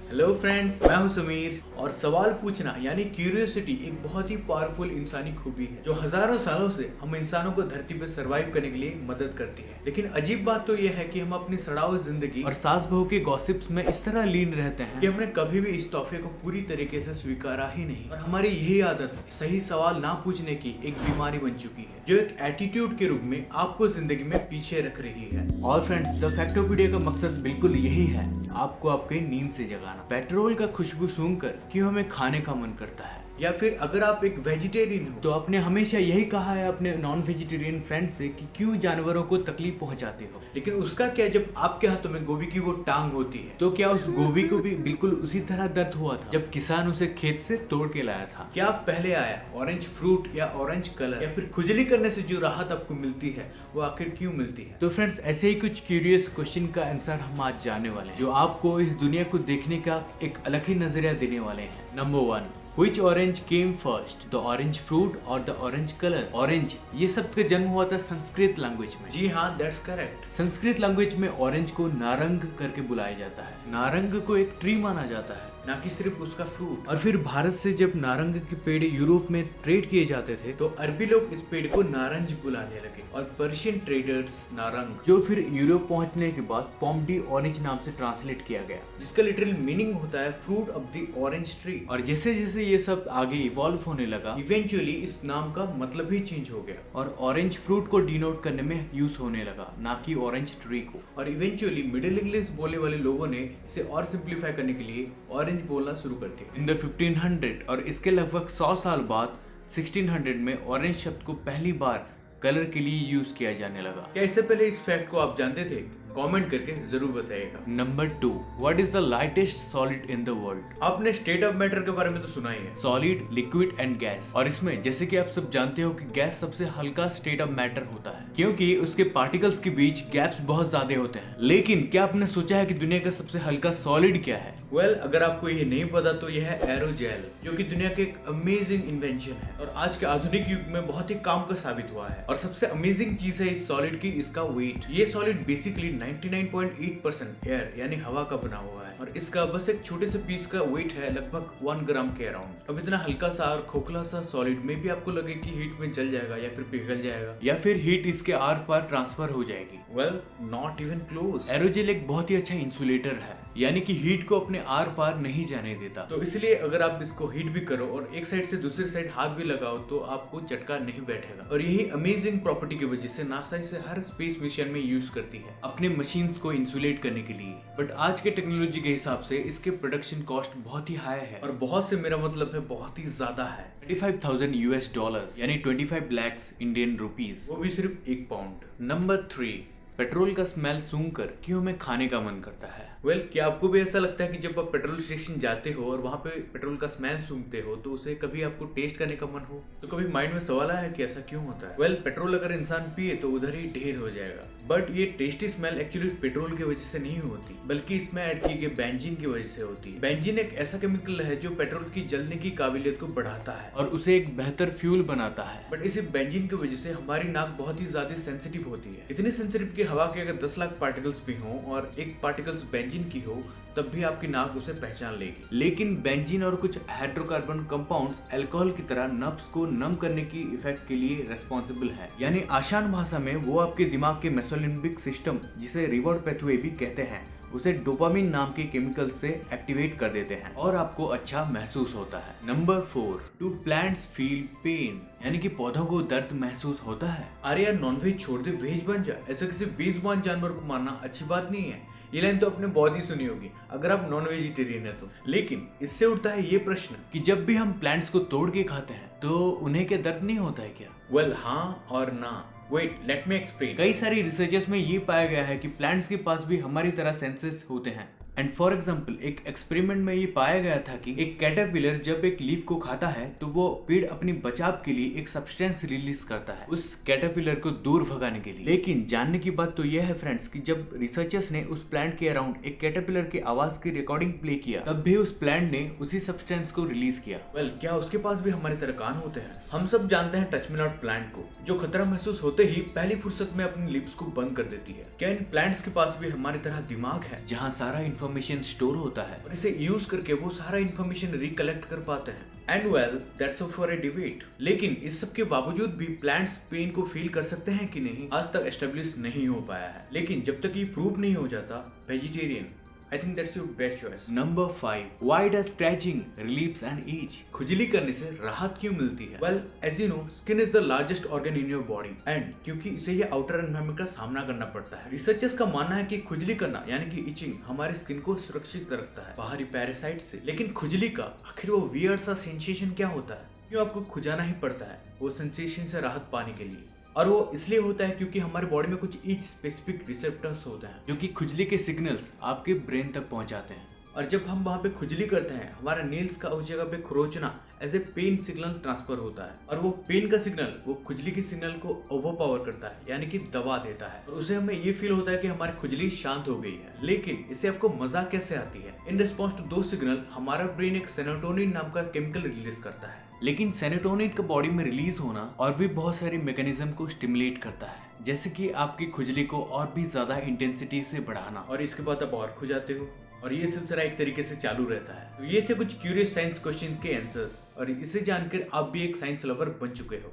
Hello friends, मैं हूं समीर। और सवाल पूछना यानी क्यूरियोसिटी एक बहुत ही पावरफुल इंसानी खूबी है जो हजारों सालों से हम इंसानों को धरती पर सरवाइव करने के लिए मदद करती है। लेकिन अजीब बात तो यह है कि हम अपनी सड़ाऊ जिंदगी और सास बहू के गॉसिप्स में इस तरह लीन रहते हैं कि हमने कभी भी इस तोहफे को पूरी तरीके से स्वीकारा ही नहीं। और हमारी यही आदत सही सवाल ना पूछने की एक बीमारी बन चुकी है जो एक एटीट्यूड के रूप में आपको जिंदगी में पीछे रख रही है। और फ्रेंड्स, द फैक्टोपीडिया का मकसद बिल्कुल यही है, आपको आपके नींद से जगाना। पेट्रोल का खुशबू सूंघकर क्यों हमें खाने का मन करता है, या फिर अगर आप एक वेजिटेरियन हो तो आपने हमेशा यही कहा है अपने नॉन वेजिटेरियन फ्रेंड से कि क्यों जानवरों को तकलीफ पहुंचाते हो। लेकिन उसका क्या जब आपके हाथों में गोभी की वो टांग होती है तो क्या उस गोभी को भी बिल्कुल उसी तरह दर्द हुआ था जब किसान उसे खेत से तोड़ के लाया था? क्या पहले आया ऑरेंज फ्रूट या ऑरेंज कलर, या फिर खुजली करने से जो राहत आपको मिलती है वो आखिर क्यों मिलती है? तो फ्रेंड्स, ऐसे ही कुछ क्यूरियस क्वेश्चन का आंसर हम आज जानने वाले हैं जो आपको इस दुनिया को देखने का एक अलग ही नजरिया देने वाले हैं। Number 1, Which orange came first, the orange fruit or the orange color? Orange, ये सब का जन्म हुआ था संस्कृत लैंग्वेज में। जी हाँ, that's correct। संस्कृत लैंग्वेज में ऑरेंज को नारंग करके बुलाया जाता है। नारंग को एक ट्री माना जाता है, ना कि सिर्फ उसका फ्रूट। और फिर भारत से जब नारंग के पेड़ यूरोप में ट्रेड किए जाते थे तो अरबी लोग इस पेड़ को नारंज बुलाने लगे और पर्शियन ट्रेडर्स नारंग, जो फिर यूरोप पहुंचने के बाद पॉम्डी ऑरेंज नाम से ट्रांसलेट किया गया, जिसका लिटरल मीनिंग होता है fruit of the orange tree. और जैसे जैसे ये सब आगे इवॉल्व होने लगा, इवेंचुअली इस नाम का मतलब ही चेंज हो गया और ऑरेंज फ्रूट को डिनोट करने में यूज होने लगा, ना कि ऑरेंज ट्री को। और इवेंचुअली मिडिल इंग्लिश बोलने वाले लोगों ने इसे और सिंप्लीफाई करने के लिए ऑरेंज बोलना शुरू करके इन द 1500 और इसके लगभग 100 साल बाद 1600 में ऑरेंज शब्द को पहली बार कलर के लिए यूज किया जाने लगा। क्या इससे पहले इस फैक्ट को आप जानते थे? कमेंट करके जरूर बताइएगा। Number 2, what is the lightest solid in the world? आपने स्टेट ऑफ मैटर के बारे में तो सुना ही है, सॉलिड, लिक्विड एंड गैस। और इसमें जैसे कि आप सब जानते हो कि गैस सबसे हल्का स्टेट ऑफ मैटर होता है क्योंकि उसके पार्टिकल्स के बीच गैप्स बहुत ज्यादा होते हैं। लेकिन क्या आपने सोचा है कि दुनिया का सबसे हल्का सॉलिड क्या है? वेल, अगर आपको ये नहीं पता तो यह है एरोजेल, जो कि दुनिया के एक अमेजिंग इन्वेंशन है और आज के आधुनिक युग में बहुत ही काम का साबित हुआ है। और सबसे अमेजिंग चीज है इस सॉलिड की इसका वेट। ये सॉलिड बेसिकली 99.8% एयर यानी हवा का बना हुआ है और इसका बस एक छोटे से पीस का वेट है लगभग 1 ग्राम के अराउंड। अब इतना हल्का सा और खोखला सा सॉलिड में भी आपको लगे कि हीट में जल जाएगा या फिर पिघल जाएगा या फिर हीट इसके आर पार ट्रांसफर हो जाएगी। Well, not even close. Aerogel एक बहुत ही अच्छा इंसुलेटर है, यानी कि हीट को अपने आर पार नहीं जाने देता। तो इसलिए अगर आप इसको हीट भी करो और एक साइड से दूसरी साइड हाथ भी लगाओ तो आपको झटका नहीं बैठेगा। और यही अमेजिंग प्रॉपर्टी की वजह से नासा इसे हर स्पेस मिशन में यूज करती है अपने मशीन्स को इंसुलेट करने के लिए। बट आज के टेक्नोलॉजी के हिसाब से इसके प्रोडक्शन कॉस्ट बहुत ही हाई है, और बहुत से मेरा मतलब है बहुत ही ज्यादा है। $35,000 यानी 25 लाख इंडियन रुपीज, वो भी सिर्फ 1 पाउंड। नंबर 3, पेट्रोल का स्मेल सूंघकर क्यों हमें खाने का मन करता है? वेल, क्या आपको भी ऐसा लगता है कि जब आप पेट्रोल स्टेशन जाते हो और वहाँ पे पेट्रोल का स्मेल सूंघते हो तो उसे कभी आपको टेस्ट करने का मन हो? तो कभी माइंड में सवाल आया है कि ऐसा क्यों होता है? वेल, पेट्रोल अगर इंसान पिए तो उधर ही ढेर हो जाएगा। बट ये टेस्टी स्मेल एक्चुअली पेट्रोल की वजह से नहीं होती, बल्कि इसमें ऐड किए गए बेंजीन की वजह से होती है। बेंजीन एक ऐसा केमिकल है जो पेट्रोल की जलने की काबिलियत को बढ़ाता है और उसे एक बेहतर फ्यूल बनाता है। बट इसी बेंजीन की वजह से हमारी नाक बहुत ही ज्यादा सेंसिटिव होती है, इतनी सेंसिटिव कि हवा के अगर 10 लाख पार्टिकल्स भी हों और एक पार्टिकल्स बेंजीन की हो तब भी आपकी नाक उसे पहचान लेगी। लेकिन बेंजीन और कुछ हाइड्रोकार्बन कंपाउंड्स अल्कोहल की तरह नर्व्स को नम करने की इफेक्ट के लिए रेस्पॉन्सिबल है, यानी आसान भाषा में वो आपके दिमाग के मेसोलिम्बिक सिस्टम, जिसे रिवॉर्ड पेथवे भी कहते हैं, उसे डोपामिन नाम के केमिकल से एक्टिवेट कर देते हैं और आपको अच्छा महसूस होता है। Number 4, do plants feel pain? यानी कि पौधों को दर्द महसूस होता है? अरे यार, नॉनवेज छोड़ दे, वेज बन जा। ऐसा किसी बेजुबान जानवर को मारना अच्छी बात नहीं है। ये लाइन तो आपने बहुत ही सुनी होगी अगर आप नॉन वेजिटेरियन है तो। लेकिन इससे उठता है ये प्रश्न कि जब भी हम प्लांट्स को तोड़ के खाते हैं तो उन्हें क्या दर्द नहीं होता है क्या? वेल, हाँ और ना। Wait, let me explain. कई सारी रिसर्चेस में ये पाया गया है कि प्लांट्स के पास भी हमारी तरह सेंसेस होते हैं। एंड फॉर एग्जाम्पल, एक एक्सपेरिमेंट में ये पाया गया था कि एक कैटरपिलर जब एक लीफ को खाता है तो वो पेड़ अपनी बचाव के लिए एक सब्सटेंस रिलीज करता है उस कैटरपिलर को दूर भगाने के लिए। लेकिन जानने की बात तो यह है फ्रेंड्स कि जब रिसर्चर्स ने उस प्लांट के अराउंड एक कैटरपिलर की आवाज की रिकॉर्डिंग प्ले किया तब भी उस प्लांट ने उसी सब्सटेंस को रिलीज किया। वेल, क्या उसके पास भी हमारी तरह कान होते हैं? हम सब जानते हैं टच मी नॉट प्लांट को, जो खतरा महसूस होते ही पहली फुर्सत में अपनी लिप्स को बंद कर देती है। क्या इन प्लांट्स के पास भी हमारी तरह दिमाग है जहाँ सारा इन्फॉर्मेशन स्टोर होता है और इसे यूज करके वो सारा इन्फॉर्मेशन रिकलेक्ट कर पाते हैं। And well that's up for a debate. लेकिन इस सब के बावजूद भी प्लांट्स पेन को फील कर सकते हैं कि नहीं, आज तक एस्टेब्लिश नहीं हो पाया है। लेकिन जब तक ये प्रूव नहीं हो जाता, vegetarian I think that's your best choice. Number 5. Why does scratching relieves an itch? खुजली करने से राहत क्यों मिलती है? Well, as you know, skin is the largest organ in your body, and क्योंकि इसे ये outer environment का सामना करना पड़ता है। रिसर्चर्स का मानना है कि खुजली करना यानी कि इचिंग हमारी स्किन को सुरक्षित रखता है बाहरी पैरासाइट से। लेकिन खुजली का आखिर वो वियर्ड सा सेंसेशन क्या होता है? क्यों आपको खुजाना ही पड़ता है वो सेंसेशन से राहत पाने के लिए? और वो इसलिए होता है क्योंकि हमारे बॉडी में कुछ इच स्पेसिफिक रिसेप्टर्स होते हैं जो कि खुजली के सिग्नल्स आपके ब्रेन तक पहुंचाते हैं। और जब हम वहाँ पे खुजली करते हैं, हमारा नेल्स का उस जगह पे खरोचना as a pain signal transfer होता है और वो पेन का सिग्नल वो खुजली के सिग्नल को ओवरपावर करता है यानी कि दबा देता है और उसे हमें ये फील होता है कि हमारी खुजली शांत हो गई है। लेकिन इसे आपको मजा कैसे आती है? इन रिस्पॉन्स टू दो सिग्नल हमारा ब्रेन एक सेरोटोनिन नाम का केमिकल रिलीज करता है। लेकिन सेरोटोनिन का बॉडी में रिलीज होना और भी बहुत सारी मैकेनिज्म को स्टिमुलेट करता है, जैसे कि आपकी खुजली को और भी ज्यादा इंटेंसिटी से बढ़ाना, और इसके बाद आप और खुजाते हो और ये सिलसिला एक तरीके से चालू रहता है। तो ये थे कुछ क्यूरियस साइंस क्वेश्चन के आंसर्स और इसे जानकर आप भी एक साइंस लवर बन चुके हो।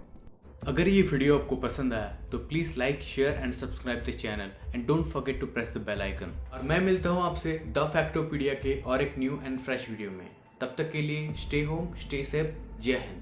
अगर ये वीडियो आपको पसंद आया तो please like, share and subscribe the channel and don't forget to press the bell icon. और मैं मिलता हूँ आपसे द फैक्टोपीडिया के और एक न्यू एंड फ्रेश वीडियो में। तब तक के लिए स्टे होम, स्टे सेफ, जय हिंद।